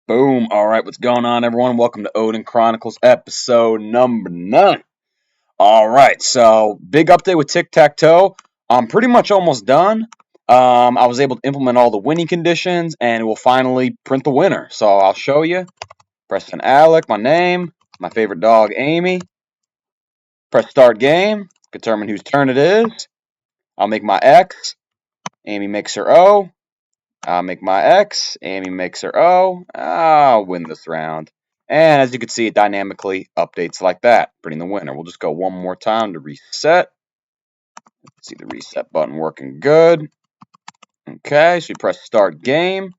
Boom. All right, what's going on, everyone? Welcome to Odin Chronicles episode number 9. All right, so big update with Tic Tac Toe. I'm pretty much almost done. I was able to implement all the winning conditions, and it will finally print the winner. So I'll show you. Press an Alec, my name, my favorite dog, Amy. Press start game. Determine whose turn it is. I'll make my X. Amy makes her O. I'll make my X. Amy makes her O. I'll win this round. And as you can see, it dynamically updates like that, printing the winner. We'll just go one more time to reset. See the reset button working good. Okay, so we press start game.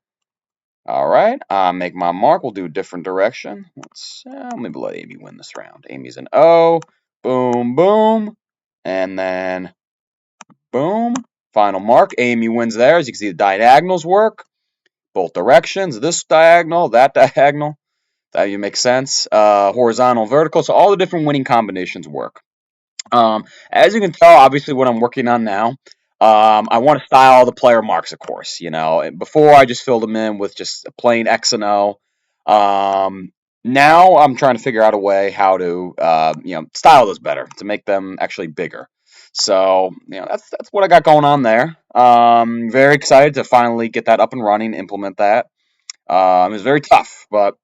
All right, make my mark. We'll do a different direction. Let's maybe let Amy win this round. Amy's an O. Boom, boom. And then boom. Final mark. Amy wins there. As you can see, the diagonals work. Both directions. This diagonal, that diagonal. That you make sense. Horizontal, vertical. So all the different winning combinations work. As you can tell, obviously what I'm working on now, I want to style the player marks, of course. Before I just filled them in with just a plain X and O. Now I'm trying to figure out a way how to, style those better to make them actually bigger. So, that's what I got going on there. Very excited to finally get that up and running, implement that. It was very tough, but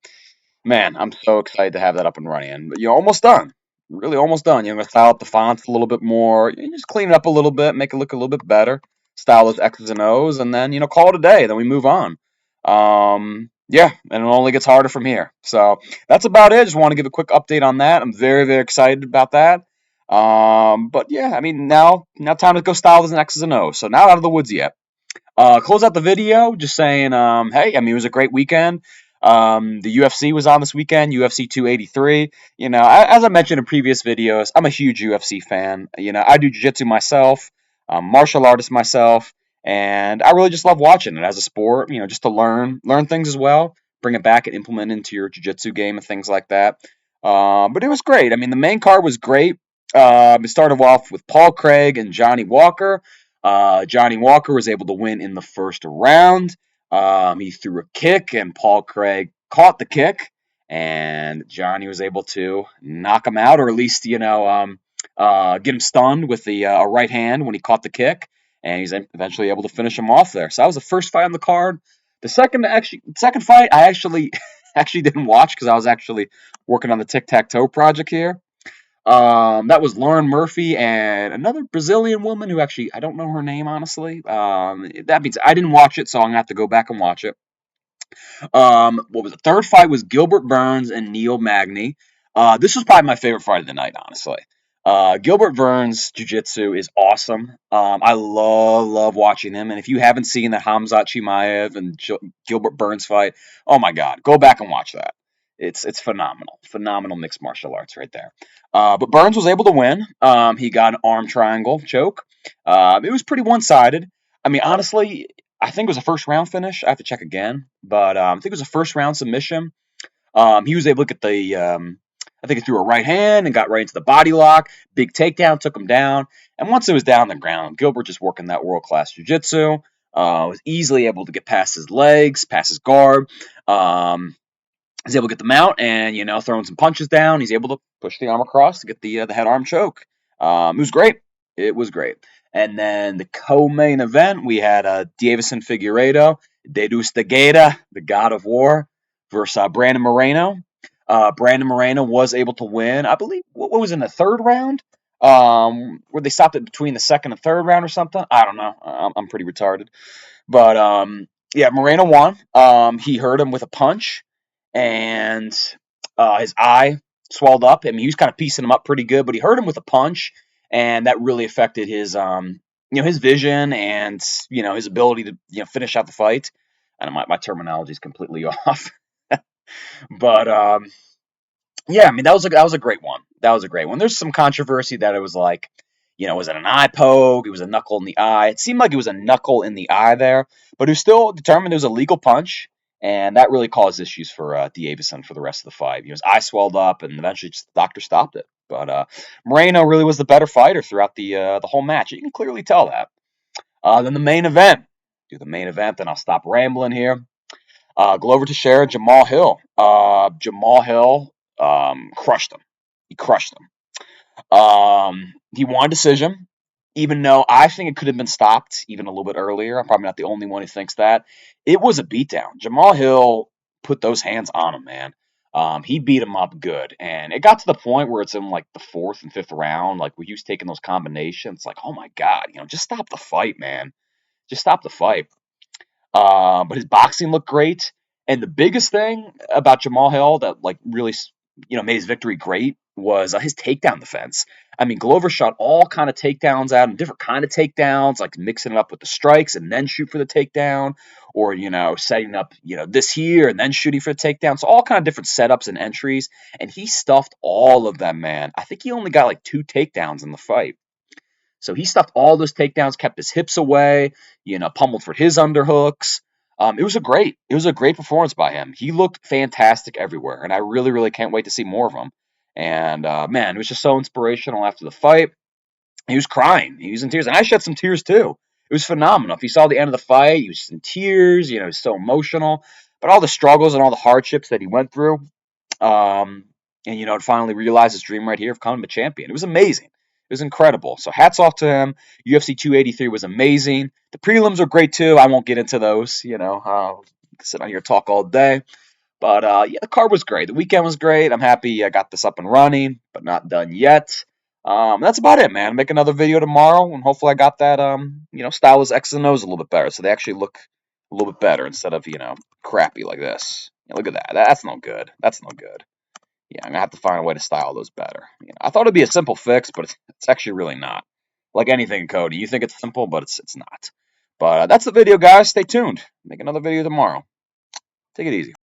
man, I'm so excited to have that up and running. And you're almost done. Really almost done. You're going to style up the fonts a little bit more. You just clean it up a little bit, make it look a little bit better. Style those X's and O's, and then, call it a day. Then we move on. Yeah, and it only gets harder from here. So that's about it. Just want to give a quick update on that. I'm very, very excited about that. But yeah, I mean, now time to go style those X's and O's. So not out of the woods yet. Close out the video just saying, hey, I mean, it was a great weekend. The UFC was on this weekend, UFC 283. As I mentioned in previous videos, I'm a huge UFC fan. I do jiu-jitsu myself, martial artist myself, and I really just love watching it as a sport, just to learn things as well, bring it back and implement it into your jiu-jitsu game and things like that. But it was great. I mean, the main card was great. It started off with Paul Craig and Johnny Walker. Johnny Walker was able to win in the first round. He threw a kick, and Paul Craig caught the kick, and Johnny was able to knock him out, or at least, get him stunned with the right hand when he caught the kick, and he's eventually able to finish him off there. So that was the first fight on the card. The second fight, I actually didn't watch because I was actually working on the Tic Tac Toe project here. That was Lauren Murphy and another Brazilian woman who actually, I don't know her name, honestly. That means I didn't watch it, so I'm going to have to go back and watch it. What was the third fight was Gilbert Burns and Neil Magny. This was probably my favorite fight of the night, honestly. Gilbert Burns' jiu-jitsu is awesome. I love watching him. And if you haven't seen the Hamzat Chimaev and Gilbert Burns fight, oh my God, go back and watch that. It's phenomenal mixed martial arts right there. But Burns was able to win. He got an arm triangle choke. It was pretty one-sided. I mean, honestly, I think it was a first round finish. I have to check again, but I think it was a first round submission. He was able to get the, I think he threw a right hand and got right into the body lock. Big takedown, took him down. And once it was down on the ground, Gilbert just working that world-class jiu-jitsu. Was easily able to get past his legs, past his guard. He's able to get the mount and, throwing some punches down. He's able to push the arm across to get the head arm choke. It was great. It was great. And then the co-main event, we had Davison Figueiredo, Deus Tejada, the God of War, versus Brandon Moreno. Brandon Moreno was able to win, I believe, what was in the third round? Where they stopped it between the second and third round or something? I don't know. I'm pretty retarded. But, yeah, Moreno won. He hurt him with a punch, and his eye swelled up. I mean, he was kind of piecing him up pretty good, but he hurt him with a punch, and that really affected his, his vision and, his ability to, finish out the fight. And my terminology is completely off. But, yeah, I mean, that was a great one. That was a great one. There's some controversy that it was like, was it an eye poke? It was a knuckle in the eye. It seemed like it was a knuckle in the eye there, but it was still determined it was a legal punch, and that really caused issues for Davison for the rest of the fight. His eye swelled up, and eventually just the doctor stopped it. But Moreno really was the better fighter throughout the whole match. You can clearly tell that. Then the main event. Do the main event, then I'll stop rambling here. Glover Teixeira, Jamal Hill. Jamal Hill crushed him. He crushed him. He won a decision, even though I think it could have been stopped even a little bit earlier. I'm probably not the only one who thinks that. It was a beatdown. Jamal Hill put those hands on him, man. He beat him up good, and it got to the point where it's in like the fourth and fifth round, like where he was taking those combinations. Like, oh my god, just stop the fight, man. Just stop the fight. But his boxing looked great. And the biggest thing about Jamal Hill that like really made his victory great was his takedown defense. I mean, Glover shot all kind of takedowns out and different kind of takedowns, like mixing it up with the strikes and then shoot for the takedown, or setting up this here and then shooting for the takedown. So all kind of different setups and entries, and he stuffed all of them, man. I think he only got like 2 takedowns in the fight. So he stuffed all those takedowns, kept his hips away, pummeled for his underhooks. It was a great performance by him. He looked fantastic everywhere, and I really, really can't wait to see more of him. And man, it was just so inspirational after the fight. He was crying, he was in tears, and I shed some tears too. It was phenomenal. If you saw the end of the fight, he was in tears. He was so emotional. But all the struggles and all the hardships that he went through, um, and to finally realize his dream right here of becoming a champion. It was amazing. It was incredible. So hats off to him. UFC 283 was amazing. The prelims are great too. I won't get into those. Sit on here and talk all day. But yeah, the card was great. The weekend was great. I'm happy I got this up and running, but not done yet. That's about it, man. Make another video tomorrow, and hopefully I got that style as X's and O's a little bit better, so they actually look a little bit better instead of crappy like this. Look at that. That's no good. That's no good. Yeah, I'm gonna have to find a way to style those better. I thought it'd be a simple fix, but it's actually really not. Like anything in coding, you think it's simple, but it's not. But that's the video, guys. Stay tuned. Make another video tomorrow. Take it easy.